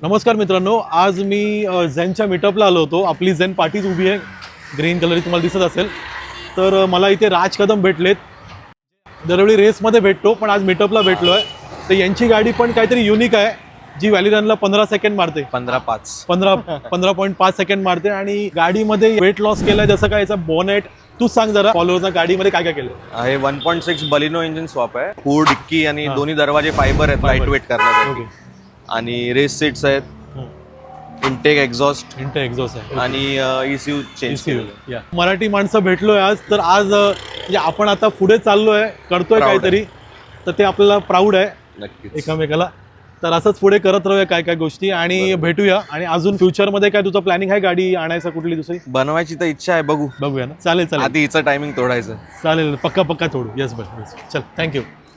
नमस्कार मित्रांनो, आज मी झेनच्या मीटअपला आलो होतो. आपली झेन पार्टीज उभी आहे, ग्रीन कलर तुम्हाला दिसत असेल. तर मला इथे राज कदम भेटलेत. दरवेळी रेसमध्ये भेटतो, पण आज मीटअपला भेटलो आहे. तर यांची गाडी पण काहीतरी युनिक आहे, जी व्हॅली रनला 15 सेकंड मारते. 15.5 सेकंड मारते आणि गाडीमध्ये वेट लॉस केलाय. जसं काय याचा बॉनेट तूच सांग जरा, फॉलोअर्सना गाडीमध्ये काय काय केलं आहे. 1.6 बलिनो इंजिन स्वॅप आहे. हुड, डिक्की आणि दोन्ही दरवाजे फायबर आहेत लाईट वेट करण्यासाठी. आणि रेस सीट्स आहेत, इंटेक एक्झॉस्ट आहे आणि ECU चेंज केलेलं. मराठी माणसं भेटलोय आज. तर आज म्हणजे आपण आता पुढे चाललोय, करतोय काहीतरी, तर ते आपल्याला प्राऊड आहे नक्कीच एकामेकाला. तर असंच पुढे करत राहूया काय काय गोष्टी आणि भेटूया. आणि अजून फ्युचरमध्ये काय तुझं प्लॅनिंग आहे गाडी आणायचं कुठली दुसरी? बनवायची तर इच्छा आहे, बघूया ना. चालेल आधी हिचं टायमिंग तोडायचं. चालेल, पक्का तोडू. येस बस चल, थँक्यू.